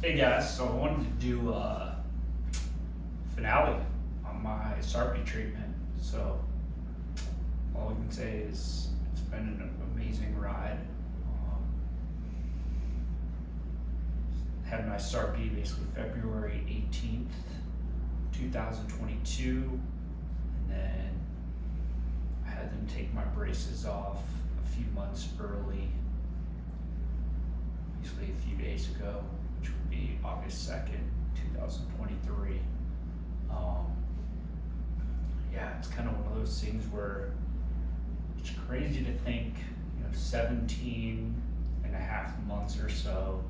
Hey guys, so I wanted to do a finale on my Sarpe treatment. So all I can say is it's been an amazing ride. Had my Sarpe basically February 18th, 2022, and then I had them take my braces off a few months early, basically a few days ago, which would be August 2nd, 2023. Yeah, it's kind of one of those things where it's crazy to think, 17 and a half months or so,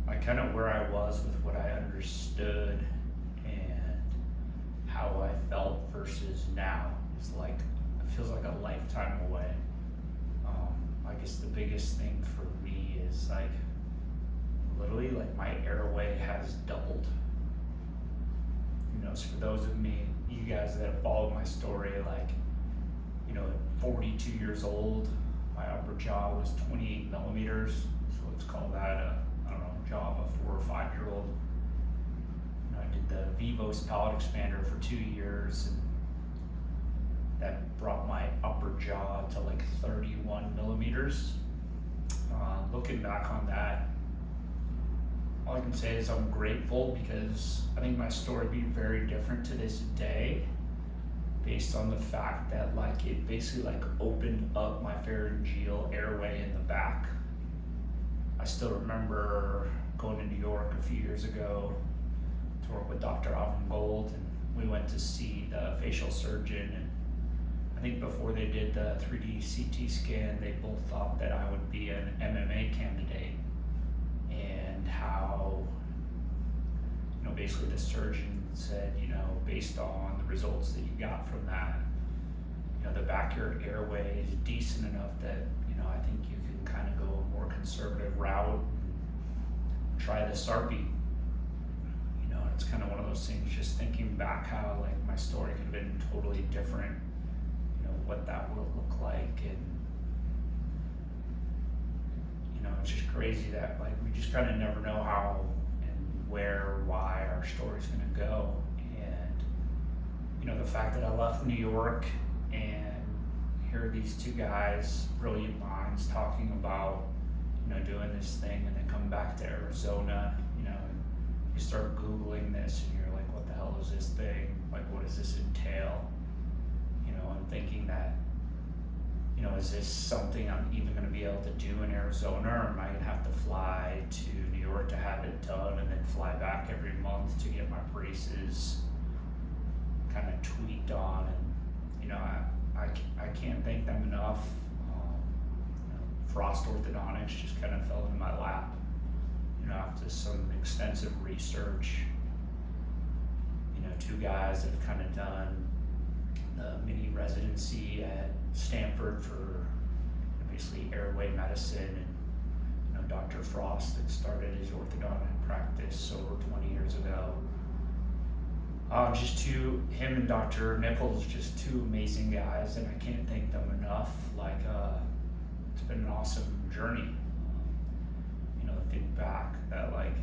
like kind of where I was with what I understood and how I felt versus now is like, it feels like a lifetime away. I guess the biggest thing for me is like, literally like my airway has doubled. So for those of you guys that have followed my story, like, at 42 years old, my upper jaw was 28 millimeters. So let's call that jaw of a 4 or 5 year old. I did the Vivos palate expander for 2 years, and that brought my upper jaw to like 31 millimeters. Looking back on that, all I can say is I'm grateful, because I think my story would be very different to this day based on the fact that like it basically like opened up my pharyngeal airway in the back. I still remember going to New York a few years ago to work with Dr. Gold, and we went to see the facial surgeon, and I think before they did the 3D CT scan, they both thought that I would be an MMA candidate, and how, basically the surgeon said, based on the results that you got from that, the back of your airway is decent enough that, I think you can kind of go a more conservative route and try the Sarpe. It's kind of one of those things, just thinking back how like my story could have been totally different, what that would look like. And it's just crazy that like we just kind of never know how and where, why our story's going to go. And the fact that I left New York and here these two guys, brilliant minds, talking about doing this thing, and then come back to Arizona, and you start Googling this and you're like, what the hell is this thing, like what does this entail? I'm thinking that, is this something I'm even going to be able to do in Arizona, or am I going to have to fly to New York to have it done and then fly back every month to get my braces kind of tweaked on? And I can't thank them enough. Frost Orthodontics just kind of fell into my lap, after some extensive research. Two guys that have kind of done the mini residency at Stanford for basically airway medicine, and Dr. Frost that started his orthodontic practice over 20 years ago. Him and Dr. Nichols, just two amazing guys, and I can't thank them enough. Like, it's been an awesome journey. Think back that like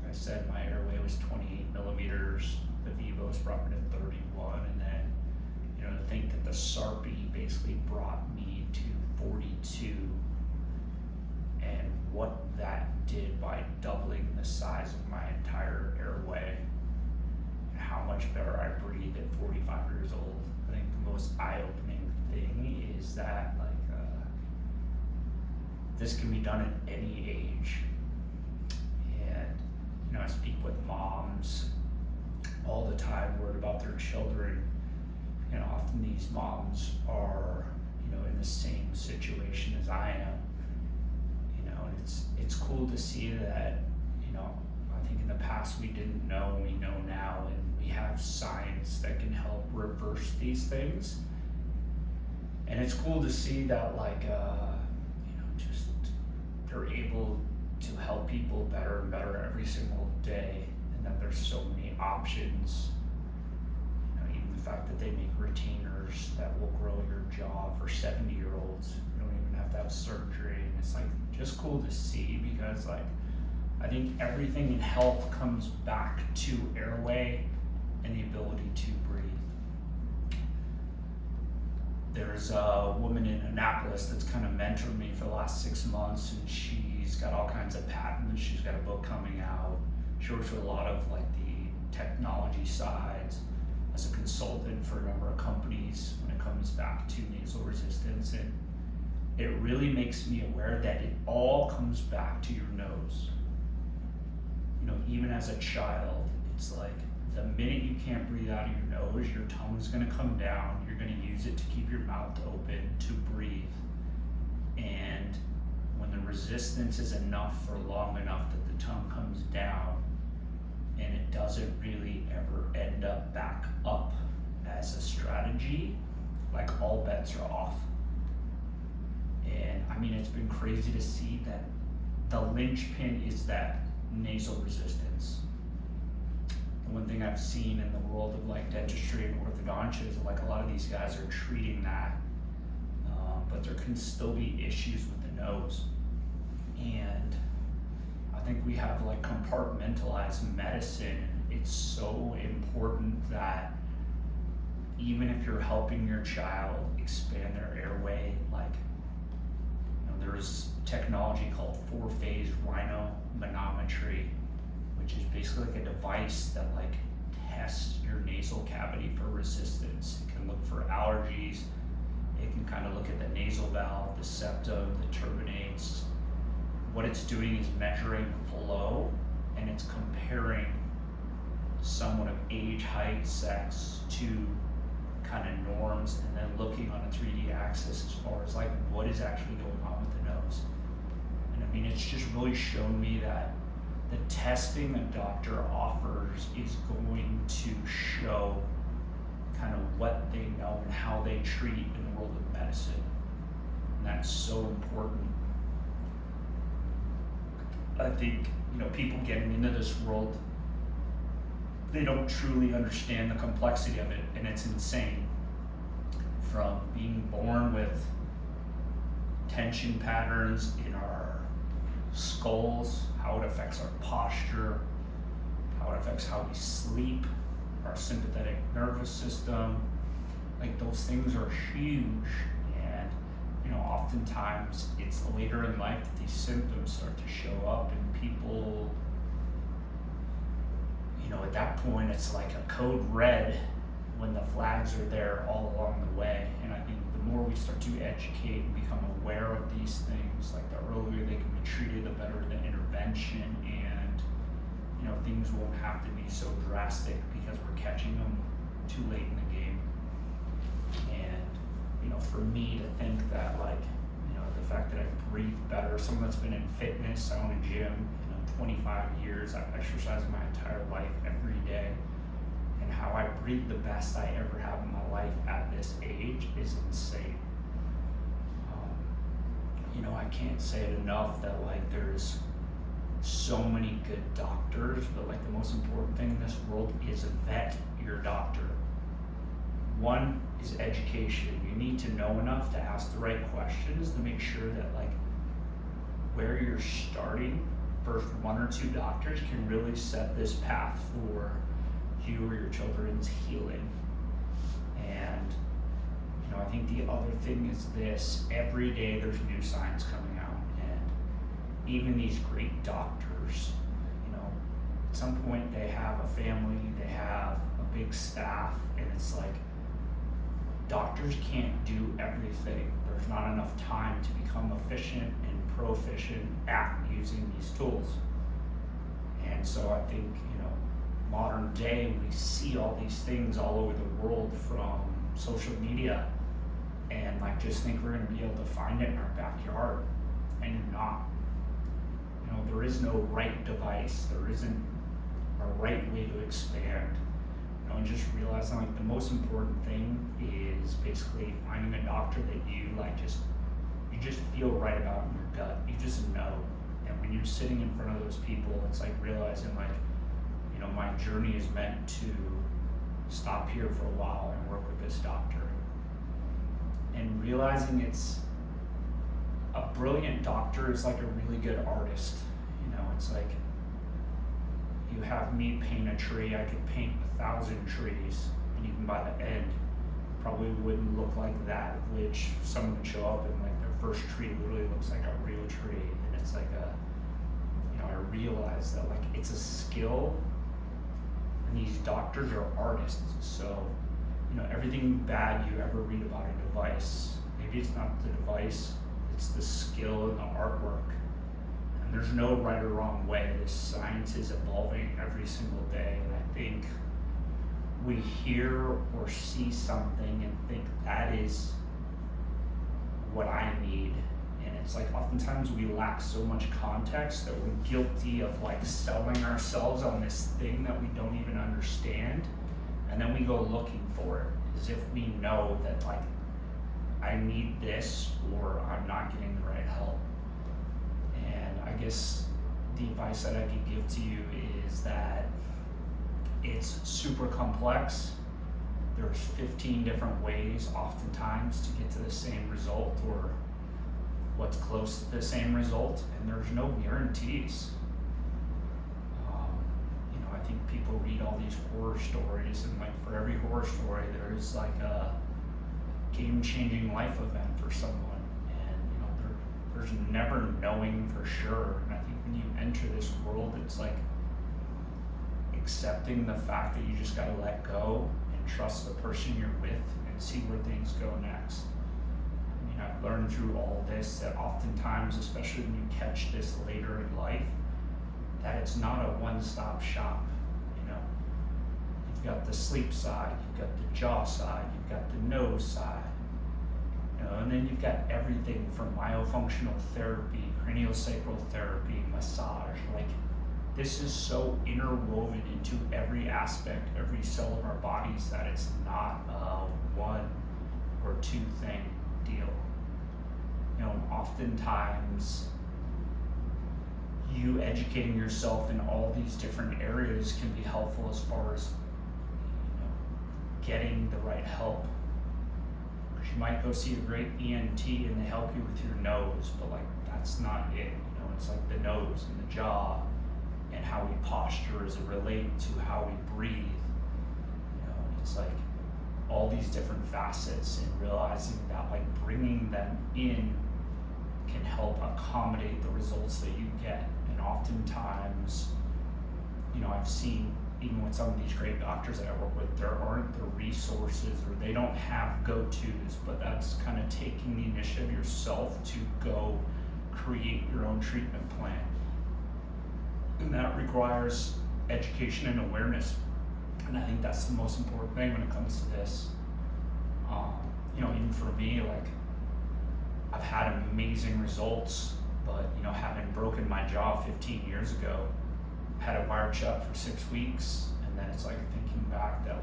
I said, my airway was 28 millimeters. The Vivos brought me to 31, and then to think that the Sarpe basically brought me to 42, and what that did by doubling the size of my entire airway, and how much better I breathe at 45 years old. I think the most eye-opening thing is that like this can be done at any age. And I speak with moms all the time worried about their children. Often these moms are in the same situation as I am. And it's cool to see that I think in the past we didn't know, we know now, and we have science that can help reverse these things. And it's cool to see that like just they're able to help people better and better every single day, and that there's so many options. Even the fact that they make retainers that will grow your jaw for 70-year-olds. You don't even have to have surgery, and it's like just cool to see, because like I think everything in health comes back to airway and the ability to breathe. There's a woman in Annapolis that's kind of mentored me for the last 6 months, and she's got all kinds of patents. She's got a book coming out. She works with a lot of like the technology sides as a consultant for a number of companies when it comes back to nasal resistance. And it really makes me aware that it all comes back to your nose. You know, even as a child, it's like the minute you can't breathe out of your nose, your tongue's gonna come down. You're gonna use it to keep your mouth open to breathe. And when the resistance is enough for long enough that the tongue comes down, and it doesn't really ever end up back up as a strategy, like all bets are off. And I mean, it's been crazy to see that the linchpin is that nasal resistance. And one thing I've seen in the world of like dentistry and orthodontia is like a lot of these guys are treating that, but there can still be issues with the nose. And I think we have like compartmentalized medicine. It's so important that even if you're helping your child expand their airway, like, you know, there's technology called 4-phase rhinomanometry, which is basically like a device that like tests your nasal cavity for resistance. It can look for allergies. It can kind of look at the nasal valve, the septum, the turbinates. What it's doing is measuring flow, and it's comparing someone of age, height, sex to kind of norms, and then looking on a 3D axis as far as like what is actually going on with the nose. And I mean, it's just really shown me that the testing a doctor offers is going to show kind of what they know and how they treat in the world of medicine. And that's so important. I think, you know, people getting into this world, they don't truly understand the complexity of it, and it's insane. From being born with tension patterns in our skulls, how it affects our posture, how it affects how we sleep, our sympathetic nervous system, like those things are huge. And you know, oftentimes it's later in life that these symptoms start to show up, and people, you know, at that point it's like a code red when the flags are there all along the way. And I think the more we start to educate and become aware of these things, like the earlier they can be treated, the better the intervention, and you know, things won't have to be so drastic because we're catching them too late in the game. And you know, for me to think that, like, you know, the fact that I breathe better, someone that's been in fitness, I own a gym, you know, 25 years, I've exercised my entire life every day, and how I breathe the best I ever have in my life at this age is insane. You know, I can't say it enough that like there's so many good doctors, but like the most important thing in this world is vet your doctor. One is education. You need to know enough to ask the right questions to make sure that like where you're starting, first 1 or 2 doctors can really set this path for you or your children's healing. And you know, I think the other thing is this: every day there's new science coming out, and even these great doctors, you know, at some point they have a family, they have a big staff, and it's like doctors can't do everything. There's not enough time to become efficient and proficient at using these tools. And so I think, you know, modern day we see all these things all over the world from social media, and like just think we're going to be able to find it in our backyard, and you're not. You know, there is no right device, there isn't a right way to expand. You know, and just realizing like the most important thing is basically finding a doctor that you like you just feel right about in your gut. You just know. And when you're sitting in front of those people, it's like realizing like, you know, my journey is meant to stop here for a while and work with this doctor. And realizing it's a brilliant doctor is like a really good artist. You know, it's like have me paint a tree, I could paint 1,000 trees, and even by the end, probably wouldn't look like that, which someone would show up and like their first tree literally looks like a real tree. And it's like I realize that like it's a skill, and these doctors are artists. So, everything bad you ever read about a device, maybe it's not the device, it's the skill and the artwork. And there's no right or wrong way. This science is evolving every single day. And I think we hear or see something and think that is what I need. And it's like oftentimes we lack so much context that we're guilty of like selling ourselves on this thing that we don't even understand. And then we go looking for it as if we know that like I need this or I'm not getting the right help. And I guess the advice that I could give to you is that it's super complex. There's 15 different ways oftentimes to get to the same result or what's close to the same result, and there's no guarantees. I think people read all these horror stories, and like for every horror story there's like a game-changing life event for someone, and there's never knowing for sure. And I think when you enter this world, it's like accepting the fact that you just got to let go and trust the person you're with and see where things go next. I mean, I've learned through all this that oftentimes, especially when you catch this later in life, that it's not a one-stop shop. You've got the sleep side, you've got the jaw side, you've got the nose side, and then you've got everything from myofunctional therapy, craniosacral therapy, massage. Like, this is so interwoven into every aspect, every cell of our bodies, that it's not a one or two thing deal. Oftentimes you educating yourself in all these different areas can be helpful as far as getting the right help. Because you might go see a great ENT and they help you with your nose, but like that's not it. It's like the nose and the jaw and how we posture as it relates to how we breathe. It's like all these different facets, and realizing that like bringing them in can help accommodate the results that you get. And oftentimes, I've seen, even with some of these great doctors that I work with, there aren't the resources or they don't have go-tos, but that's kind of taking the initiative yourself to go create your own treatment plan. And that requires education and awareness. And I think that's the most important thing when it comes to this. Even for me, like, I've had amazing results, but having broken my jaw 15 years ago, had it wired shut for 6 weeks, and then it's like thinking back that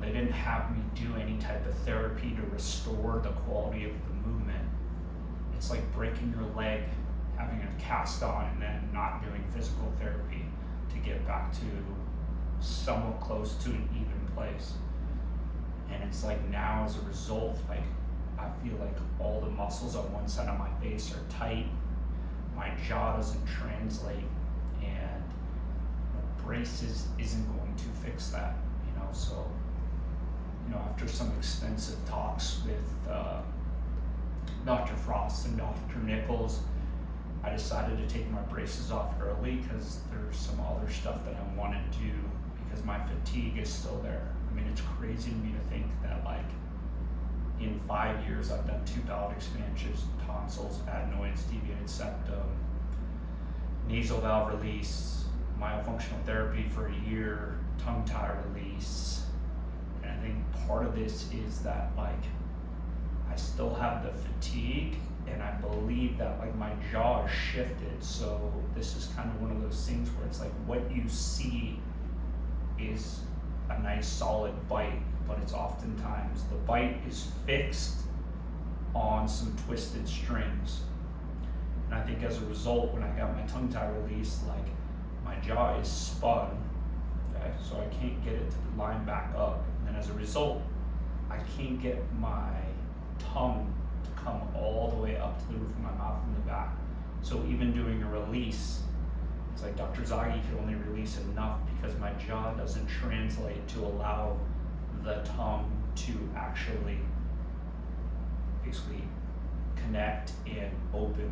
they didn't have me do any type of therapy to restore the quality of the movement. It's like breaking your leg, having a cast on, and then not doing physical therapy to get back to somewhat close to an even place. And it's like now, as a result, like I feel like all the muscles on one side of my face are tight, my jaw doesn't translate, and braces isn't going to fix that. So after some extensive talks with Dr. Frost and Dr. Nichols, I decided to take my braces off early because there's some other stuff that I want to do, because my fatigue is still there. I mean, it's crazy to me to think that like in 5 years I've done 2 palate expansions, tonsils, adenoids, deviated septum, nasal valve release, myofunctional therapy for a year, tongue tie release. And I think part of this is that like I still have the fatigue, and I believe that like my jaw is shifted. So this is kind of one of those things where it's like what you see is a nice solid bite, but it's oftentimes the bite is fixed on some twisted strings. And I think as a result, when I got my tongue tie released, like my jaw is spun, okay? So I can't get it to line back up. And as a result, I can't get my tongue to come all the way up to the roof of my mouth from the back. So even doing a release, It's like Dr. Zagi could only release enough because my jaw doesn't translate to allow the tongue to actually basically connect and open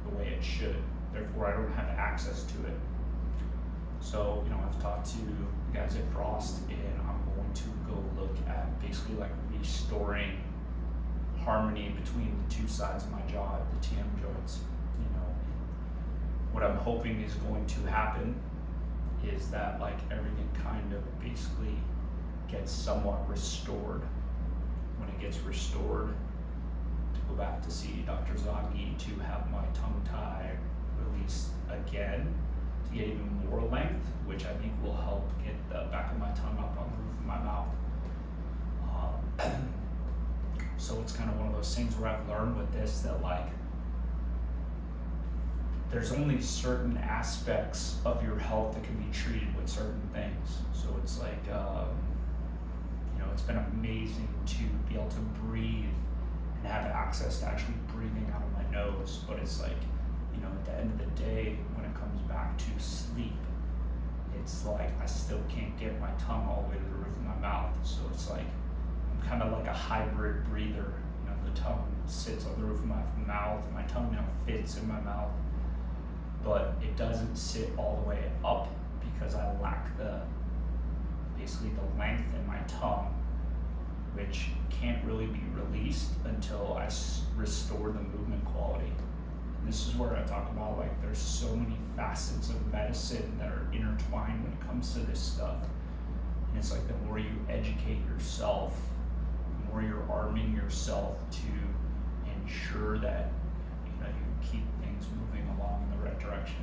the way it should. Therefore, I don't have access to it. So, I've talked to the guys at Frost, and I'm going to go look at basically like restoring harmony between the two sides of my jaw, the TM joints. What I'm hoping is going to happen is that like everything kind of basically gets somewhat restored. When it gets restored, to go back to see Dr. Zagi to have my tongue tie released again to get even more length, which I think will help get the back of my tongue up on the roof of my mouth. So it's kind of one of those things where I've learned with this that like there's only certain aspects of your health that can be treated with certain things. So it's like, it's been amazing to be able to breathe and have access to actually breathing out of my nose. But it's like, at the end of the day, when it comes back to sleep, it's like I still can't get my tongue all the way to the roof of my mouth. So it's like, I'm kind of like a hybrid breather. The tongue sits on the roof of my mouth, and my tongue now fits in my mouth. But it doesn't sit all the way up because I lack basically the length in my tongue, which can't really be released until I restore the movement quality. And this is where I talk about like there's so many facets of medicine that are intertwined when it comes to this stuff. And it's like the more you educate yourself, the more you're arming yourself to ensure that you keep things moving along in the right direction.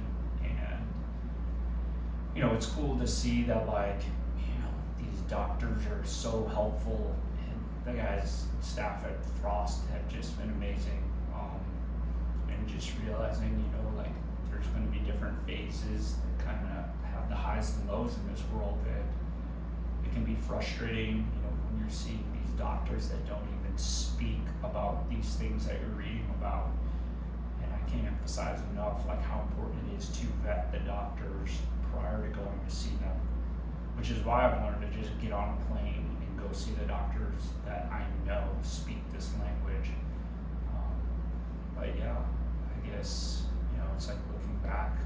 And it's cool to see that like these doctors are so helpful, and the guys staff at Frost have just been amazing. And just realizing like there's going to be different phases that kind of have the highs and lows in this world, that it can be frustrating when you're seeing these doctors that don't even speak about these things that you're reading about. I can't emphasize enough like how important it is to vet the doctors prior to going to see them, which is why I've learned to just get on a plane and go see the doctors that I know speak this language. But yeah, I guess it's like looking back,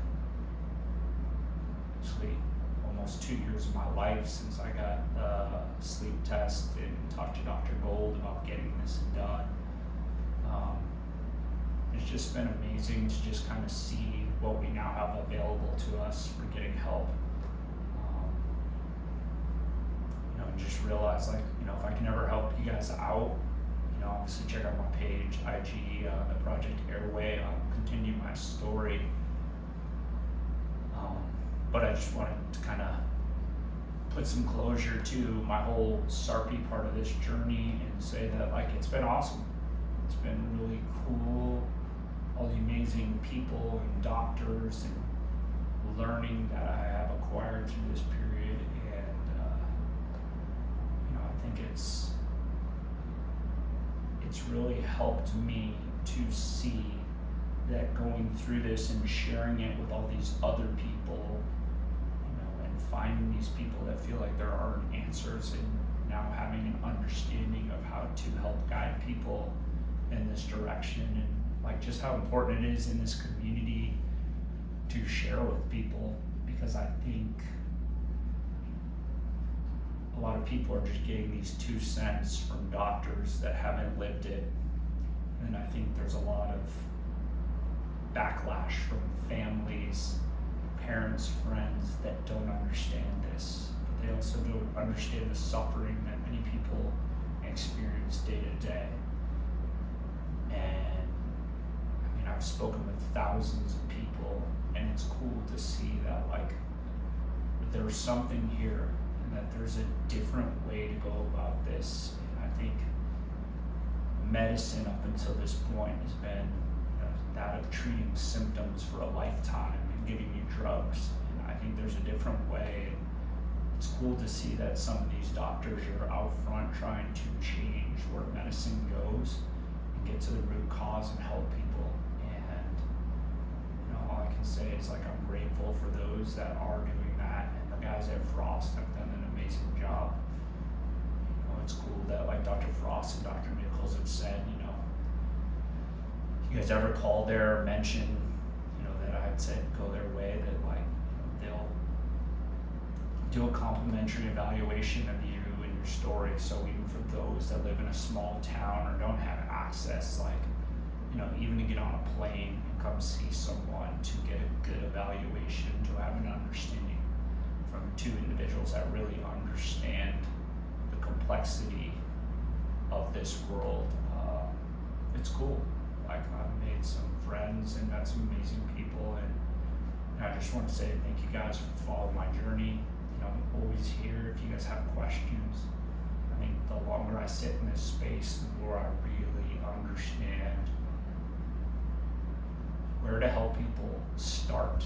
basically almost 2 years of my life since I got the sleep test and talked to Dr. Gold about getting this done. It's just been amazing to just kind of see what we now have available to us for getting help. And just realize like, if I can ever help you guys out, obviously check out my page, IG, the Project Airway. I'll continue my story. But I just wanted to kind of put some closure to my whole Sarpe part of this journey and say that like it's been awesome. It's been really cool. All the amazing people and doctors and learning that I have acquired through this period, and I think it's really helped me to see that going through this and sharing it with all these other people, and finding these people that feel like there aren't answers, and now having an understanding of how to help guide people in this direction, and like just how important it is in this community to share with people, because I think a lot of people are just getting these 2 cents from doctors that haven't lived it. And I think there's a lot of backlash from families, parents, friends that don't understand this. But they also don't understand the suffering that many people experience day to day. And I've spoken with thousands of people, and it's cool to see that like there's something here, and that there's a different way to go about this. And I think medicine up until this point has been that of treating symptoms for a lifetime and giving you drugs. And I think there's a different way. It's cool to see that some of these doctors are out front trying to change where medicine goes and get to the root cause and help people. And all I can can say is like I'm grateful for those that are doing that, and the guys at Frost have done an amazing job. You know, it's cool that like Dr. Frost and Dr. Nichols have said, you know, if you guys ever call there or mention, you know, that I had said go their way, that like, you know, they'll do a complimentary evaluation of you and your story. So even for those that live in a small town or don't have access, like, you know, even to get on a plane and come see someone, to get a good evaluation, to have an understanding from two individuals that really understand the complexity of this world, it's cool. Like, I've made some friends and met some amazing people, and I just want to say thank you guys for following my journey. You know, I'm always here if you guys have questions. I think the longer I sit in this space, the more I really understand where to help people start.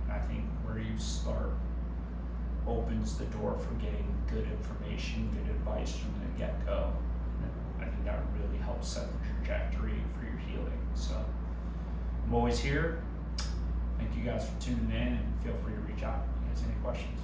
And I think where you start opens the door for getting good information, good advice from the get-go. And I think that really helps set the trajectory for your healing. So I'm always here. Thank you guys for tuning in, and feel free to reach out if you guys have any questions.